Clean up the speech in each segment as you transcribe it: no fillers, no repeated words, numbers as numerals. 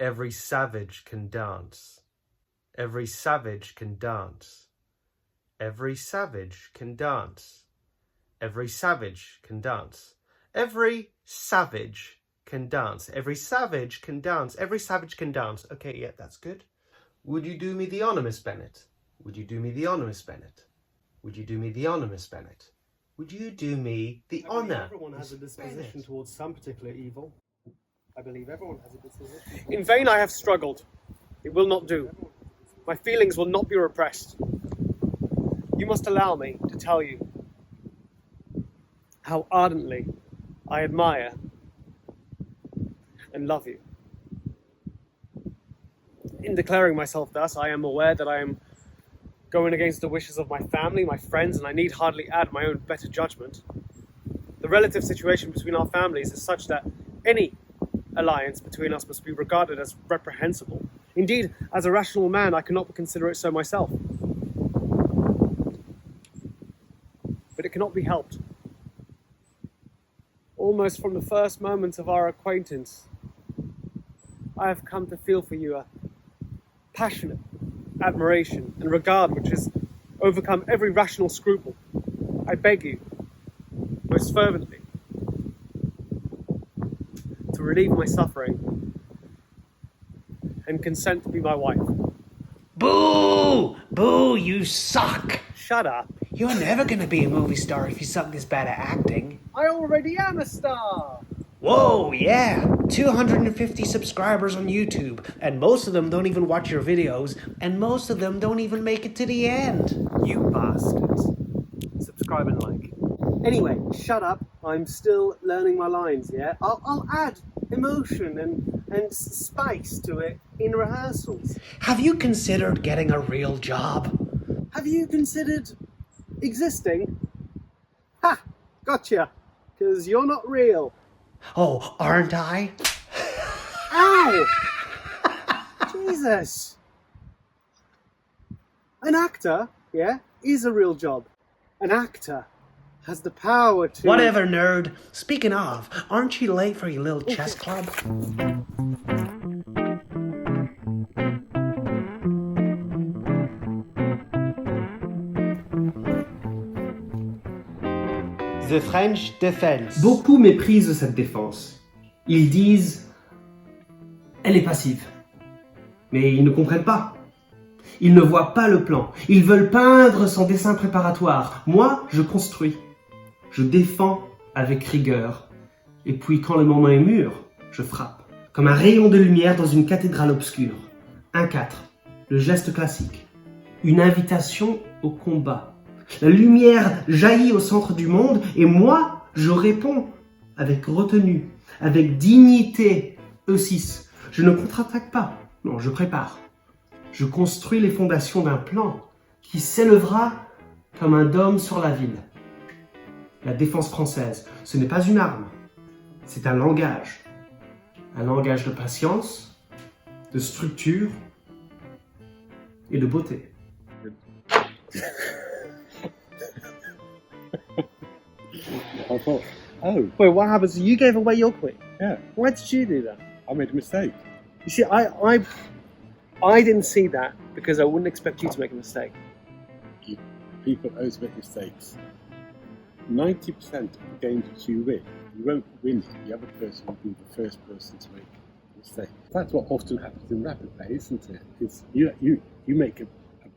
Every savage can dance. Every savage can dance. Every savage can dance. Every savage can dance. Every savage can dance. Every savage can dance. Every savage can dance. Okay, yeah, that's good. Would you do me the honour, Miss Bennet? Would you do me the honour, Miss Bennet? Would you do me the honour, Miss Bennet? Would you do me the honour? Everyone has a disposition towards some particular evil. I believe everyone has a disposition. In vain I have struggled. It will not do. My feelings will not be repressed. You must allow me to tell you how ardently I admire and love you. In declaring myself thus, I am aware that I am going against the wishes of my family, my friends, and I need hardly add my own better judgment. The relative situation between our families is such that any alliance between us must be regarded as reprehensible. Indeed, as a rational man, I cannot but consider it so myself. But it cannot be helped. Almost from the first moments of our acquaintance, I have come to feel for you a passionate admiration and regard which has overcome every rational scruple. I beg you, most fervently, to relieve my suffering and consent to be my wife. Boo! Boo, you suck! Shut up. You're never gonna be a movie star if you suck this bad at acting. I already am a star! Whoa, yeah! 250 subscribers on YouTube, and most of them don't even watch your videos, and most of them don't even make it to the end. You bastards. Subscribe and like. Anyway, shut up. I'm still learning my lines, yeah? I'll add emotion and spice to it in rehearsals. Have you considered getting a real job? Have you considered existing? Ha! Gotcha! Because you're not real. Oh, aren't I? Ow! Jesus! An actor, yeah, is a real job. An actor has the power to... Whatever, nerd. Speaking of, aren't you late for your little chess club? The French defense. Beaucoup méprisent cette défense. Ils disent « elle est passive ». Mais ils ne comprennent pas. Ils ne voient pas le plan. Ils veulent peindre son dessin préparatoire. Moi, je construis. Je défends avec rigueur. Et puis quand le moment est mûr, je frappe. Comme un rayon de lumière dans une cathédrale obscure. 1-4. Le geste classique. Une invitation au combat. La lumière jaillit au centre du monde et moi, je réponds avec retenue, avec dignité. E6. Je ne contre-attaque pas. Non, je prépare. Je construis les fondations d'un plan qui s'élèvera comme un dôme sur la ville. La défense française, ce n'est pas une arme, c'est un langage. Un langage de patience, de structure et de beauté. I thought, oh, Wait, what happens? You gave away your queen. yeah, Why did you do that? I made a mistake. You see, I didn't see that because I wouldn't expect you to make a mistake. People always make mistakes. 90% of the games which you win, you won't win it. The other person will be the first person to make a mistake. That's what often happens in rapid play, isn't it? Because you make a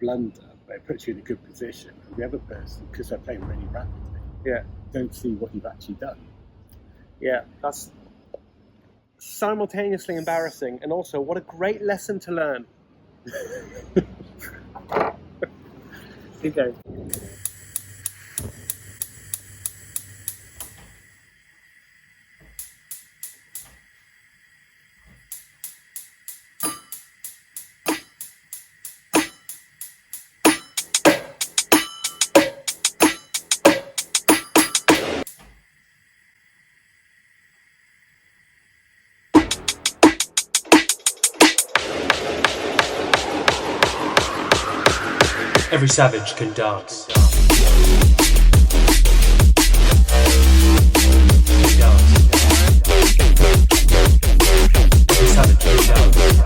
blunder, but it puts you in a good position, and the other person, because they're playing really rapidly, Yeah. don't see what you've actually done. Yeah, that's simultaneously embarrassing and also what a great lesson to learn. Good game. Every savage can dance. Every savage can dance.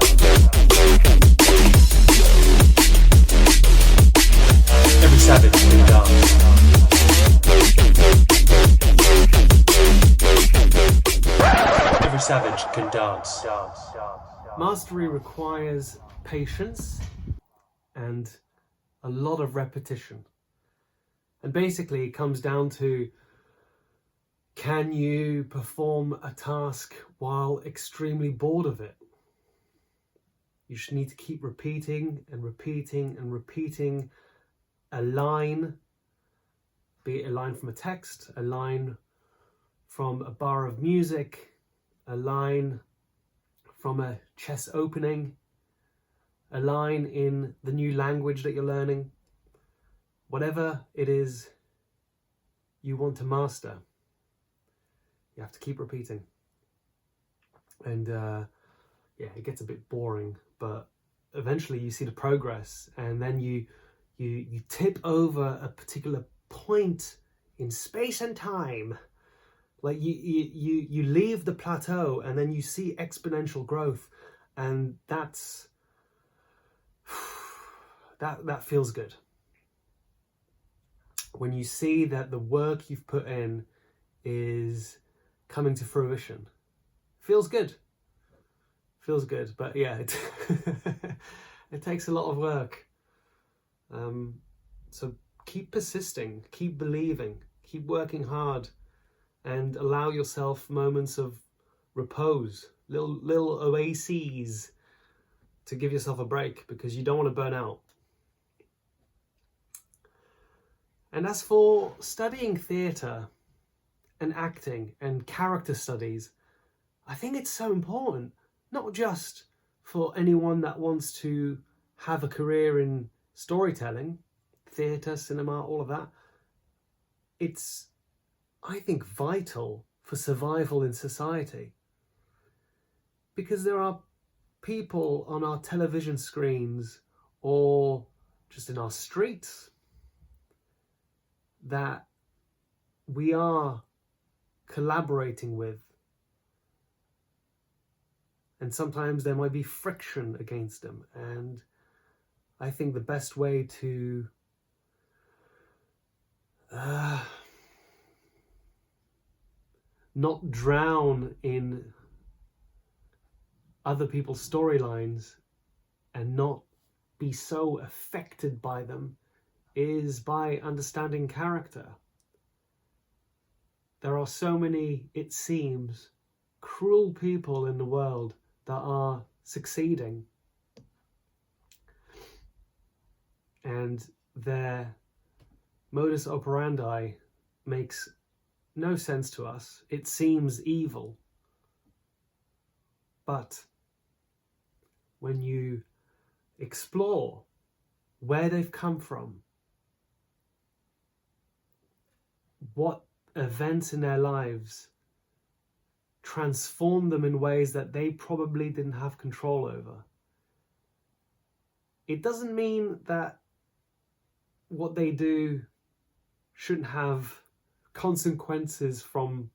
Mastery requires patience and a lot of repetition. And basically it comes down to, can you perform a task while extremely bored of it? You should need to keep repeating and repeating and repeating a line, be it a line from a text, a line from a bar of music, a line from a chess opening, a line in the new language that you're learning. Whatever it is you want to master, you have to keep repeating. And yeah, it gets a bit boring, but eventually you see the progress, and then you tip over a particular point in space and time. Like you leave the plateau and then you see exponential growth, and that feels good. When you see that the work you've put in is coming to fruition, feels good. Feels good, but yeah, it takes a lot of work. So keep persisting, keep believing, keep working hard, and allow yourself moments of repose, little oases to give yourself a break, because you don't want to burn out. And as for studying theatre and acting and character studies, I think it's so important, not just for anyone that wants to have a career in storytelling, theatre, cinema, all of that. It's, I think, vital for survival in society. Because there are people on our television screens or just in our streets that we are collaborating with. And sometimes there might be friction against them. And I think the best way to not drown in other people's storylines and not be so affected by them is by understanding character. There are so many, it seems, cruel people in the world that are succeeding, and their modus operandi makes no sense to us. It seems evil. But when you explore where they've come from, what events in their lives transform them in ways that they probably didn't have control over, it doesn't mean that what they do shouldn't have consequences from,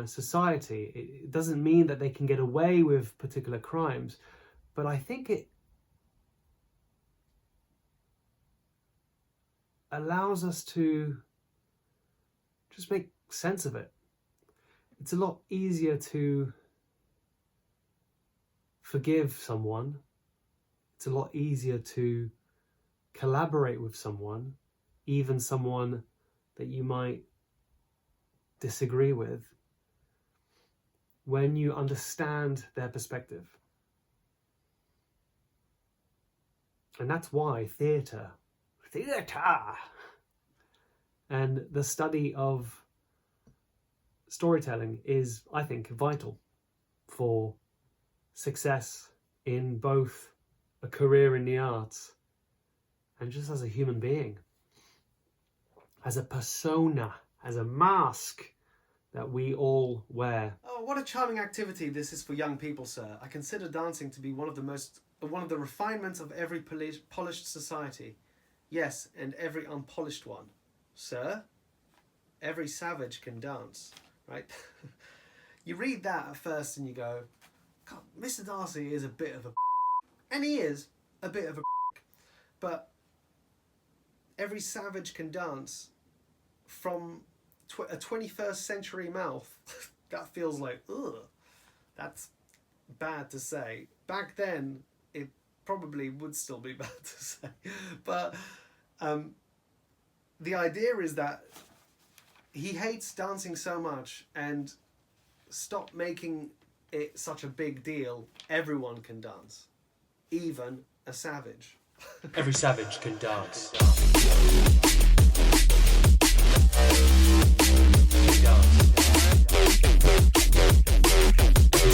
society. It doesn't mean that they can get away with particular crimes, but I think it allows us to just make sense of it. It's a lot easier to forgive someone. It's a lot easier to collaborate with someone, even someone that you might disagree with, when you understand their perspective. And that's why theatre, and the study of storytelling is, I think, vital for success in both a career in the arts and just as a human being, as a persona, as a mask that we all wear. Oh, what a charming activity this is for young people, sir. I consider dancing to be one of the refinements of every polished society. Yes, and every unpolished one. Sir, every savage can dance, right? You read that at first and you go, God, Mr. Darcy is a bit of a and he is a bit of a but every savage can dance from a 21st century mouth. That feels like, ugh, that's bad to say. Back then, it probably would still be bad to say. But the idea is that he hates dancing so much, and stop making it such a big deal. Everyone can dance, even a savage. Every savage can dance. Every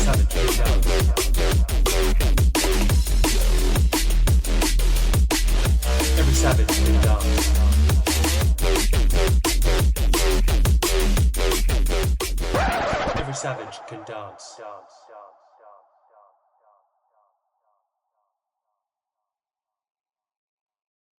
savage can dance. Every savage can dance. Every savage can dance.